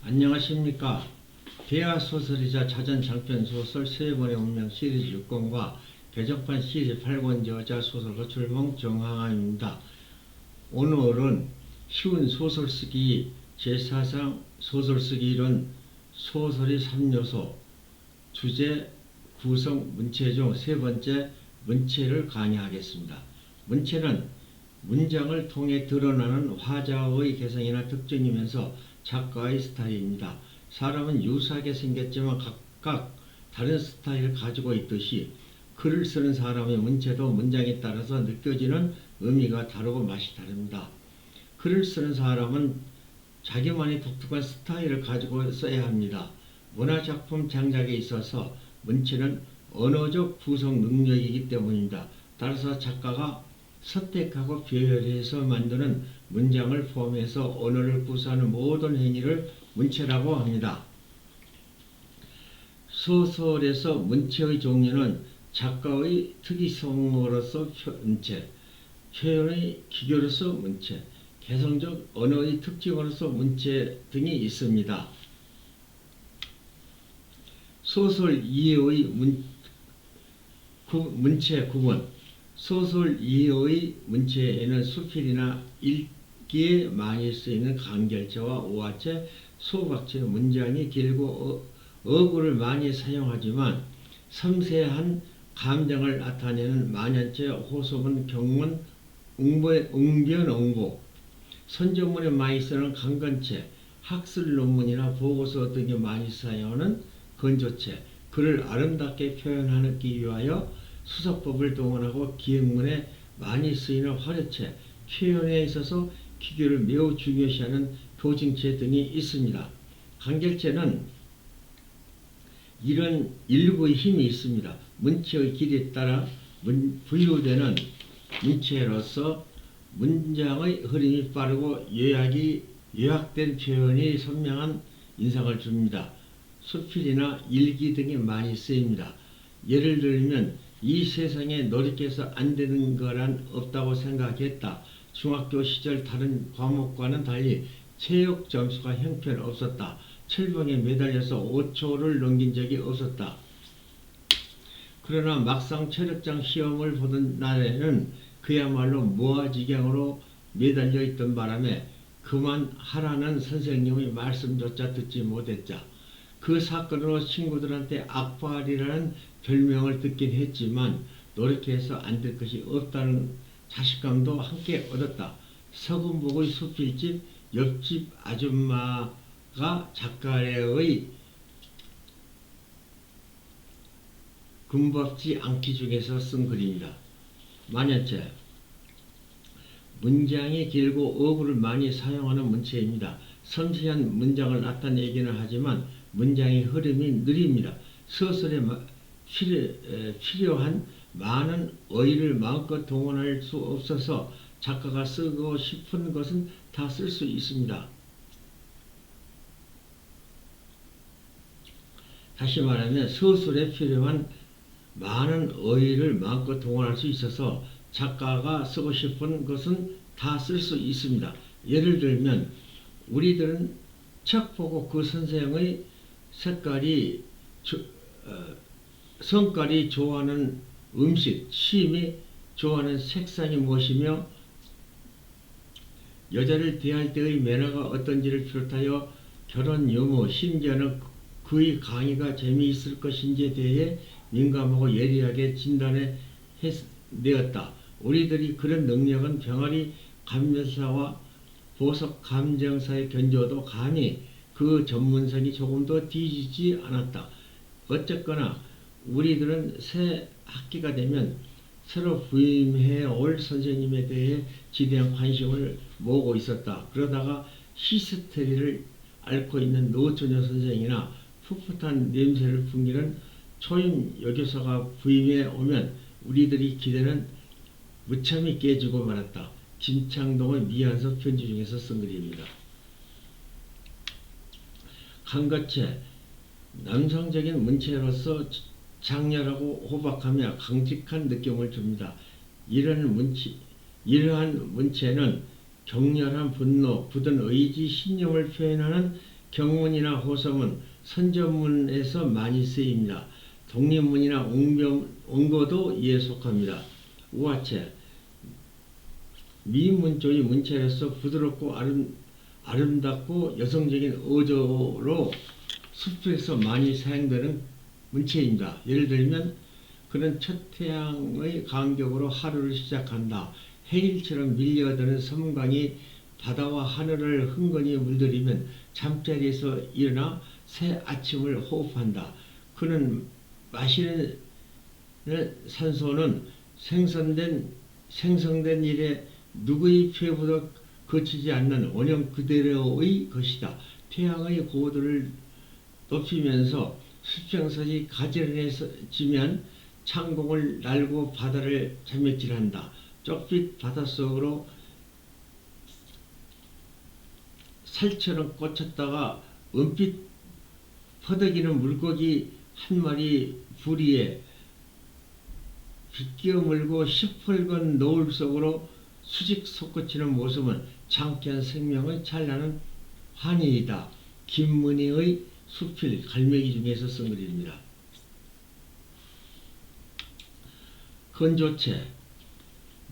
안녕하십니까. 대하소설이자 자전장편소설 세번의 운명 시리즈 6권과 개정판 시리즈 8권 여자소설가 출봉 정항아입니다. 오늘은 쉬운 소설쓰기 제4상 소설쓰기 이론 소설의 3요소 주제 구성 문체 중 세 번째 문체를 강의하겠습니다. 문체는 문장을 통해 드러나는 화자의 개성이나 특징이면서 작가의 스타일입니다. 사람은 유사하게 생겼지만 각각 다른 스타일을 가지고 있듯이 글을 쓰는 사람의 문체도 문장에 따라서 느껴지는 의미가 다르고 맛이 다릅니다. 글을 쓰는 사람은 자기만의 독특한 스타일을 가지고 써야 합니다. 문화작품 창작에 있어서 문체는 언어적 구성 능력이기 때문입니다. 따라서 작가가 선택하고 배열해서 만드는 문장을 포함해서 언어를 구사하는 모든 행위를 문체라고 합니다. 소설에서 문체의 종류는 작가의 특이성으로서 문체, 표현의 기교로서 문체, 개성적 언어의 특징으로서 문체 등이 있습니다. 소설 이해의 문체 구분. 소설 이해의 문체에는 수필이나 읽기에 많이 쓰이는 간결체와 오화체, 소박체, 문장이 길고 어구를 많이 사용하지만 섬세한 감정을 나타내는 만연체, 호소문, 경문, 웅변, 엉고, 선조문에 많이 쓰는 강건체, 학술 논문이나 보고서 등에 많이 사용하는 건조체, 글을 아름답게 표현하기 위하여 수서법을 동원하고 기획문에 많이 쓰이는 화려체, 표현에 있어서 기교를 매우 중요시하는 교징체 등이 있습니다. 간결체는 이런 일부의 힘이 있습니다. 문체의 길이에 따라 분류되는 문체로서 문장의 흐름이 빠르고 요약된 표현이 선명한 인상을 줍니다. 수필이나 일기 등이 많이 쓰입니다. 예를 들면 이 세상에 노력해서 안 되는 거란 없다고 생각했다. 중학교 시절 다른 과목과는 달리 체육 점수가 형편없었다. 철봉에 매달려서 5초를 넘긴 적이 없었다. 그러나 막상 체력장 시험을 보던 날에는 그야말로 무아지경으로 매달려 있던 바람에 그만하라는 선생님의 말씀조차 듣지 못했자. 그 사건으로 친구들한테 악발이라는 별명을 듣긴 했지만 노력해서 안 될 것이 없다는 자신감도 함께 얻었다. 서금복의 수필집 옆집 아줌마가 작가의 금박지 않기 중에서 쓴 글입니다. 만연체. 문장이 길고 어구를 많이 사용하는 문체입니다. 섬세한 문장을 나타내기는 하지만 문장의 흐름이 느립니다. 소설에 필요한 많은 어휘를 마음껏 동원할 수 없어서 작가가 쓰고 싶은 것은 다 쓸 수 있습니다. 다시 말하면 소설에 필요한 많은 어휘를 마음껏 동원할 수 있어서 작가가 쓰고 싶은 것은 다 쓸 수 있습니다. 예를 들면 우리들은 책 보고 그 선생의 성깔이 좋아하는 음식, 취미, 좋아하는 색상이 무엇이며 여자를 대할 때의 매너가 어떤지를 비롯하여 결혼 유무, 심지어는 그의 강의가 재미있을 것인지에 대해 민감하고 예리하게 진단해 내었다. 우리들이 그런 능력은 병아리 감별사와 보석 감정사의 견조도 감히 그 전문성이 조금도 뒤지지 않았다. 어쨌거나 우리들은 새 학기가 되면 새로 부임해 올 선생님에 대해 지대한 관심을 모으고 있었다. 그러다가 히스테리를 앓고 있는 노처녀 선생이나 풋풋한 냄새를 풍기는 초임 여교사가 부임해 오면 우리들이 기대는 무참히 깨지고 말았다. 김창동의 미안서 편지 중에서 쓴 글입니다. 간거체. 남성적인 문체로서 장렬하고 호박하며 강직한 느낌을 줍니다. 이러한 문체는 격렬한 분노, 굳은 의지, 신념을 표현하는 경문이나 호서문, 선전문에서 많이 쓰입니다. 독립문이나 옹고도 이에 속합니다. 우화체, 미문조의 문체로서 부드럽고 아름답고 여성적인 어조로 숲에서 많이 사용되는 문체입니다. 예를 들면 그는 첫 태양의 간격으로 하루를 시작한다. 해일처럼 밀려드는 섬광이 바다와 하늘을 흥건히 물들이면 잠자리에서 일어나 새 아침을 호흡한다. 그는 마시는 산소는 생성된 일에 누구의 피해보다 거치지 않는 원형 그대로의 것이다. 태양의 고도를 높이면서 수평선이 가지런해지면 창공을 날고 바다를 자맥질한다. 쪽빛 바닷속으로 살처럼 꽂혔다가 은빛 퍼덕이는 물고기 한 마리 부리에 빗겨물고 시뻘건 노을 속으로 수직 솟구치는 모습은 창피한 생명의 찬란한 환희이다. 김문희의 수필 갈매기 중에서 쓴 글입니다. 건조체,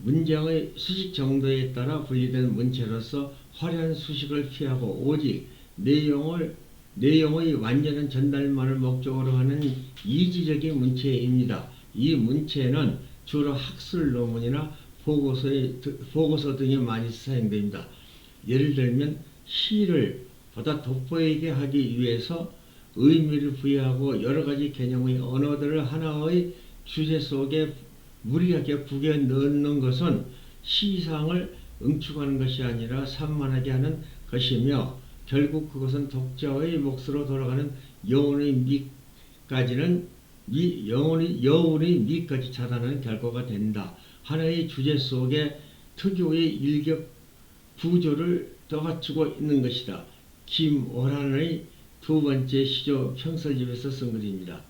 문장의 수식 정도에 따라 분리된 문체로서 화려한 수식을 피하고 오직 내용의 완전한 전달만을 목적으로 하는 이지적인 문체입니다. 이 문체는 주로 학술 논문이나 보고서 등에 많이 사용됩니다. 예를 들면 시를 보다 돋보이게 하기 위해서 의미를 부여하고 여러 가지 개념의 언어들을 하나의 주제 속에 무리하게 구겨 넣는 것은 시상을 응축하는 것이 아니라 산만하게 하는 것이며 결국 그것은 독자의 몫으로 돌아가는 여운의 미까지 차단하는 결과가 된다. 하나의 주제 속에 특유의 일격 구조를 떠받치고 있는 것이다. 김오란의 두 번째 시조 평설집에서 쓴 글입니다.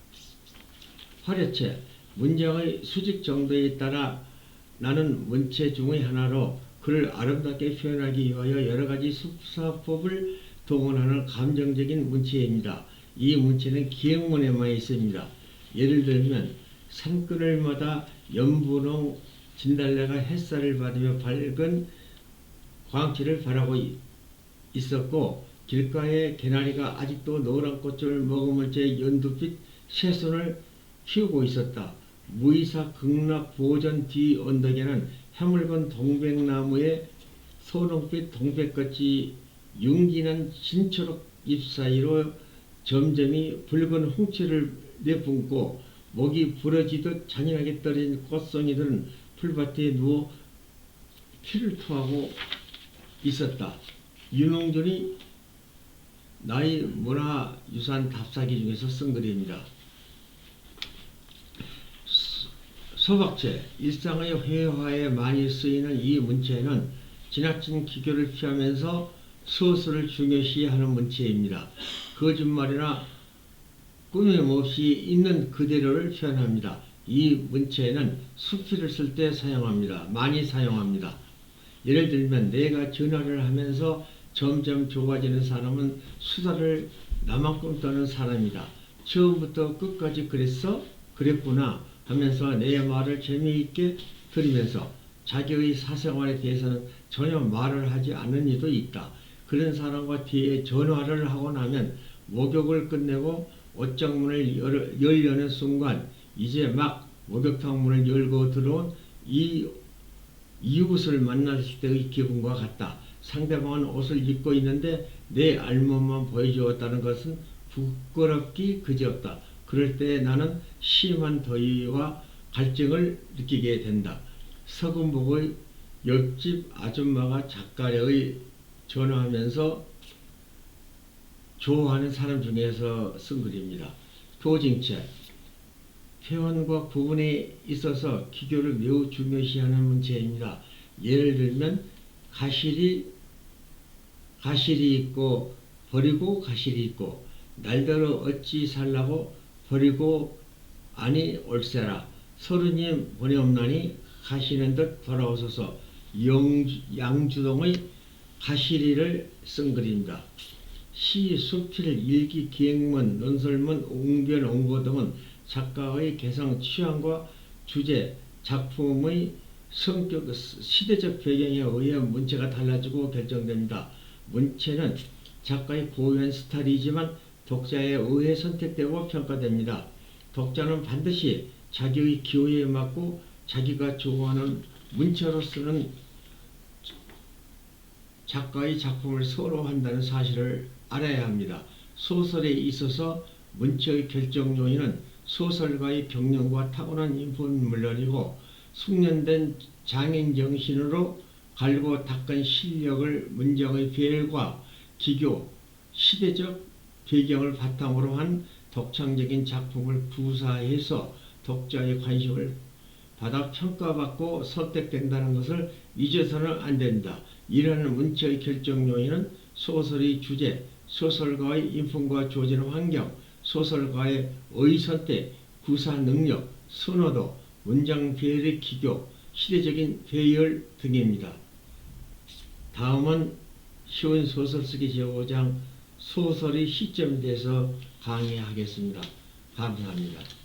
화려체, 문장의 수직 정도에 따라 나는 문체 중의 하나로 그를 아름답게 표현하기 위하여 여러 가지 수사법을 동원하는 감정적인 문체입니다. 이 문체는 기행문에만 있습니다. 예를 들면 산그늘마다 연분홍 진달래가 햇살을 받으며 밝은 광기를 발하고 있었고 길가에 개나리가 아직도 노란 꽃을 머금을 채 연두빛 새순을 피우고 있었다. 무이사 극락 보전 뒤 언덕에는 해물건 동백나무에 소홍빛 동백꽃이 융진한 진초록 잎 사이로 점점이 붉은 홍채를 내뿜고 목이 부러지듯 잔인하게 떨어진 꽃송이들은 풀밭에 누워 피를 토하고 있었다. 윤홍준이 나의 문화유산 답사기 중에서 쓴 글입니다. 소박체, 일상의 회화에 많이 쓰이는 이 문체는 지나친 기교를 피하면서 서술을 중요시하는 문체입니다. 거짓말이나 꾸밈 없이 있는 그대로를 표현합니다. 이 문체는 수필을 쓸 때 많이 사용합니다. 예를 들면 내가 전화를 하면서 점점 좋아지는 사람은 수다를 나만큼 떠는 사람이다. 처음부터 끝까지 그랬구나 하면서 내 말을 재미있게 들으면서 자기의 사생활에 대해서는 전혀 말을 하지 않는 이도 있다. 그런 사람과 뒤에 전화를 하고 나면 목욕을 끝내고 옷장문을 열려는 순간 이제 막 목욕탕 문을 열고 들어온 이웃을 만났을 때의 기분과 같다. 상대방은 옷을 입고 있는데 내 알몸만 보여주었다는 것은 부끄럽기 그지없다. 그럴 때 나는 심한 더위와 갈증을 느끼게 된다. 서금복의 옆집 아줌마가 작가래의 전화하면서 좋아하는 사람 중에서 쓴 글입니다. 교징체, 표현과 구분에 있어서 기교를 매우 중요시하는 문체입니다. 예를 들면 가실이 있고 버리고 가실이 있고 날더러 어찌 살라고 버리고 아니 올세라 서른이 보내옵나니 가시는 듯 돌아오소서 양주동의 가시리를 쓴 글입니다. 시, 수필, 일기, 기행문, 논설문, 웅변, 옹고 등은 작가의 개성, 취향과 주제, 작품의 성격, 시대적 배경에 의해 문체가 달라지고 결정됩니다. 문체는 작가의 고유한 스타일이지만 독자에 의해 선택되고 평가됩니다. 독자는 반드시 자기의 기호에 맞고 자기가 좋아하는 문체로 쓰는 작가의 작품을 선호한다는 사실을 알아야 합니다. 소설에 있어서 문체의 결정 요인은 소설가의 경륜과 타고난 인품은 물론이고 숙련된 장인 정신으로 갈고 닦은 실력을 문장의 배열과 기교, 시대적 배경을 바탕으로 한 독창적인 작품을 구사해서 독자의 관심을 받아 평가받고 선택된다는 것을 잊어서는 안 됩니다. 이러한 문체의 결정 요인은 소설의 주제, 소설가의 인품과 조직의 환경, 소설가의 의선택, 구사 능력, 선호도, 문장 배열의 기교, 시대적인 배열 등입니다. 다음은 쉬운 소설 쓰기 제5장 소설의 시점에 대해서 강의하겠습니다. 감사합니다.